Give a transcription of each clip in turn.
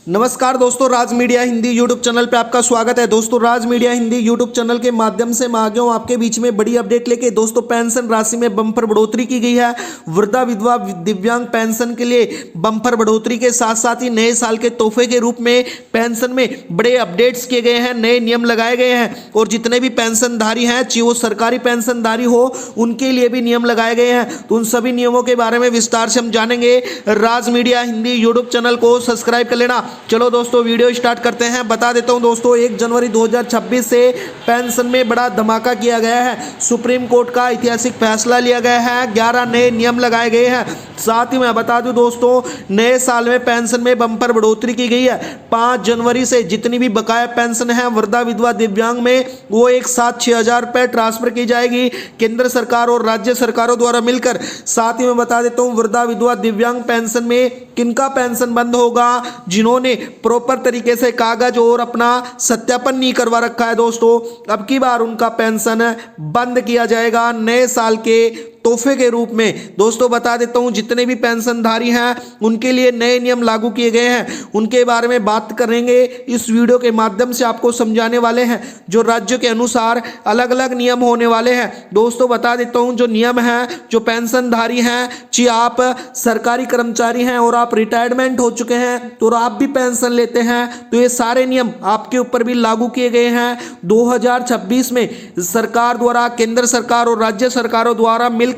नमस्कार दोस्तों, राज media Hindi YouTube channel पे आपका स्वागत है। दोस्तों, राज मीडिया हिंदी यूट्यूब चैनल के माध्यम से मैं आ गया हूं आपके बीच में बड़ी अपडेट लेके। दोस्तों, पेंशन राशि में बम्पर बढ़ोतरी की गई है। वृद्धा विधवा दिव्यांग पेंशन के लिए बम्पर बढ़ोतरी के साथ साथ ही नए साल के तोहफे के रूप में पेंशन में बड़े अपडेट्स किए गए हैं, नए नियम लगाए गए हैं और जितने भी पेंशनधारी हैं, चाहे वो सरकारी पेंशनधारी हो, उनके लिए भी नियम लगाए गए हैं। तो उन सभी नियमों के बारे में विस्तार से हम जानेंगे। राज मीडिया हिंदी यूट्यूब चैनल को सब्सक्राइब कर लेना। चलो दोस्तों, वीडियो स्टार्ट करते हैं। बता देता हूं दोस्तों, 1 जनवरी 2026 से पेंशन में बड़ा धमाका किया गया है। सुप्रीम कोर्ट का ऐतिहासिक फैसला लिया गया है, 11 नए नियम लगाए गए हैं। साथ ही मैं बता दूं दोस्तों, नए साल में पेंशन में बम्पर बढ़ोतरी की गई है। 5 जनवरी से जितनी भी बकाया पेंशन है वृद्धा विधवा दिव्यांग में, वो एक साथ 6,000 रुपये ट्रांसफर की जाएगी केंद्र सरकार और राज्य सरकारों द्वारा मिलकर। साथ ही मैं बता देता हूं, वृद्धा विधवा दिव्यांग पेंशन में किनका पेंशन बंद होगा? जिन्होंने प्रॉपर तरीके से कागज और अपना सत्यापन नहीं करवा रखा है दोस्तों, अब की बार उनका पेंशन बंद किया जाएगा नए साल के तोहफे के रूप में। दोस्तों, बता देता हूं, जितने भी पेंशनधारी हैं उनके लिए नए नियम लागू किए गए हैं, उनके बारे में बात करेंगे। इस वीडियो के माध्यम से आपको समझाने वाले हैं जो राज्यों के अनुसार अलग अलग नियम होने वाले हैं। दोस्तों, बता देता हूं, जो नियम है, जो पेंशनधारी हैं, चाहे आप सरकारी कर्मचारी हैं और आप रिटायरमेंट हो चुके हैं तो आप भी पेंशन लेते हैं, तो ये सारे नियम आपके ऊपर भी लागू किए गए हैं। 2026 में सरकार द्वारा, केंद्र सरकार और राज्य सरकारों द्वारा मिलकर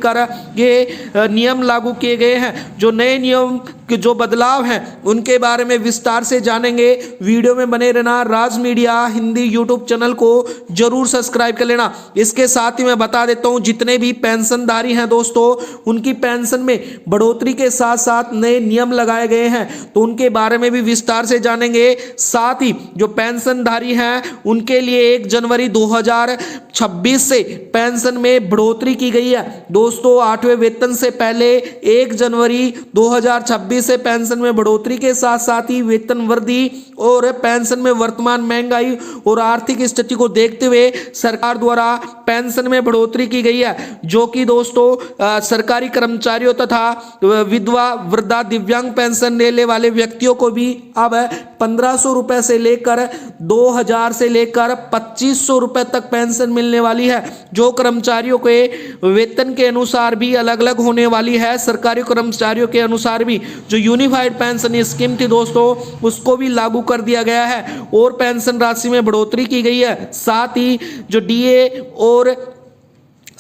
ये नियम लागू किए गए हैं। जो नए नियम के जो बदलाव हैं उनके बारे में विस्तार से जानेंगे। वीडियो में बने रहना। राज मीडिया हिंदी यूट्यूब चैनल को जरूर सब्सक्राइब कर लेना। इसके साथ ही मैं बता देता हूं, जितने भी पेंशनधारी हैं दोस्तों, उनकी पेंशन में बढ़ोतरी के साथ साथ नए नियम लगाए गए हैं, तो उनके बारे में भी विस्तार से जानेंगे। साथ ही जो पेंशनधारी हैं उनके लिए 1 जनवरी 2026 से पेंशन में बढ़ोतरी की गई है। दोस्तों, 8वें वेतन से पहले 1 जनवरी 2026 से पेंशन में बढ़ोतरी के साथ साथ ही वेतन वृद्धि और पेंशन में वर्तमान महंगाई और आर्थिक स्थिति को देखते हुए सरकार द्वारा पेंशन में बढ़ोतरी की गई है, जो कि दोस्तों सरकारी कर्मचारियों तथा विधवा वृद्धा दिव्यांग पेंशन लेने वाले व्यक्तियों को भी अब 1500 रुपए से लेकर 2000 से लेकर 2500 रुपए तक पेंशन मिलने वाली है। जो कर्मचारियों के वेतन के अनुसार भी अलग अलग होने वाली है, सरकारी कर्मचारियों के अनुसार भी जो यूनिफाइड पेंशन स्कीम थी दोस्तों, उसको भी लागू कर दिया गया है और पेंशन राशि में बढ़ोतरी की गई है। साथ ही जो डीए और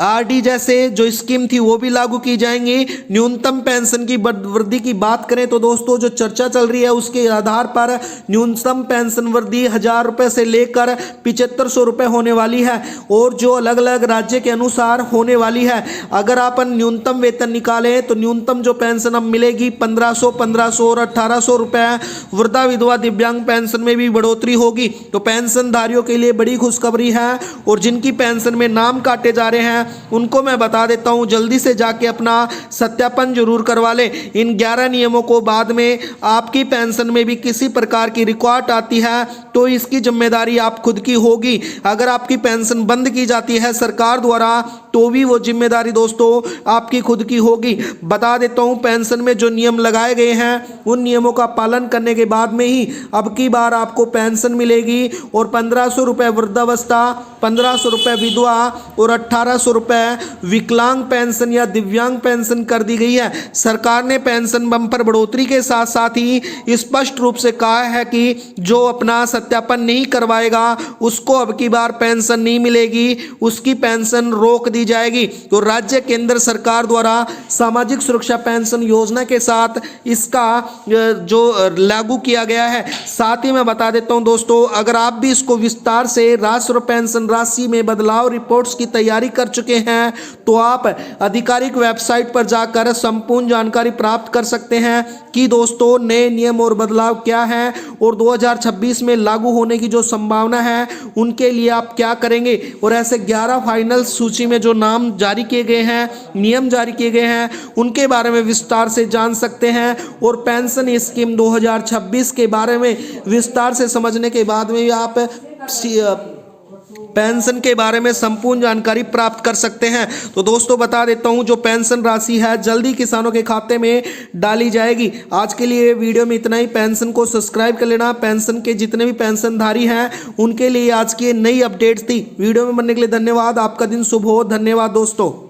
आरडी जैसे जो स्कीम थी वो भी लागू की जाएंगी। न्यूनतम पेंशन की वृद्धि की बात करें तो दोस्तों, जो चर्चा चल रही है उसके आधार पर न्यूनतम पेंशन वृद्धि 1000 रुपये से लेकर 7500 रुपये होने वाली है और जो अलग अलग राज्य के अनुसार होने वाली है। अगर आप न्यूनतम वेतन निकालें तो न्यूनतम जो पेंशन अब मिलेगी 1500 और 1800 रुपये। वृद्धा विधवा दिव्यांग पेंशन में भी बढ़ोतरी होगी, तो पेंशनधारियों के लिए बड़ी खुशखबरी है। और जिनकी पेंशन में नाम काटे जा रहे हैं उनको मैं बता देता हूं, जल्दी से जाके अपना सत्यापन जरूर करवा लें। इन 11 नियमों को बाद में आपकी पेंशन में भी किसी प्रकार की रिकॉर्ड आती है तो इसकी जिम्मेदारी आप खुद की होगी। अगर आपकी पेंशन बंद की जाती है सरकार द्वारा तो भी वो जिम्मेदारी दोस्तों आपकी खुद की होगी। बता देता हूं, पेंशन में जो नियम लगाए गए हैं उन नियमों का पालन करने के बाद में ही अब की बार आपको पेंशन मिलेगी। और 1500 रुपये वृद्धावस्था, 1500 रुपये विधवा और 1800 रुपये विकलांग पेंशन या दिव्यांग पेंशन कर दी गई है। सरकार ने पेंशन बम्पर बढ़ोतरी के साथ साथ ही स्पष्ट रूप से कहा है कि जो अपना सत्यापन नहीं करवाएगा उसको अब की बार पेंशन नहीं मिलेगी, उसकी पेंशन रोक दी जाएगी। तो राज्य केंद्र सरकार द्वारा सामाजिक सुरक्षा पेंशन योजना के साथ इसका जो लागू किया गया है। साथ ही मैं बता देता हूं दोस्तों, अगर आप भी इसको विस्तार से राष्ट्रीय पेंशन राशि में बदलाव रिपोर्ट्स की तैयारी कर चुके हैं तो आप आधिकारिक वेबसाइट पर जाकर संपूर्ण जानकारी प्राप्त कर सकते हैं कि दोस्तों नए नियम और बदलाव क्या हैं और 2026 में लागू होने की जो संभावना है उनके लिए आप क्या करेंगे। और ऐसे 11 फाइनल सूची में जो नाम जारी किए गए हैं, नियम जारी किए गए हैं, उनके बारे में विस्तार से जान सकते हैं। और पेंशन स्कीम 2026 के बारे में विस्तार से समझने के बाद में आप पेंशन के बारे में संपूर्ण जानकारी प्राप्त कर सकते हैं। तो दोस्तों बता देता हूं, जो पेंशन राशि है जल्दी किसानों के खाते में डाली जाएगी। आज के लिए वीडियो में इतना ही। पेंशन को सब्सक्राइब कर लेना। पेंशन के जितने भी पेंशनधारी हैं उनके लिए आज की नई अपडेट्स थी। वीडियो में बनने के लिए धन्यवाद। आपका दिन शुभ हो। धन्यवाद दोस्तों।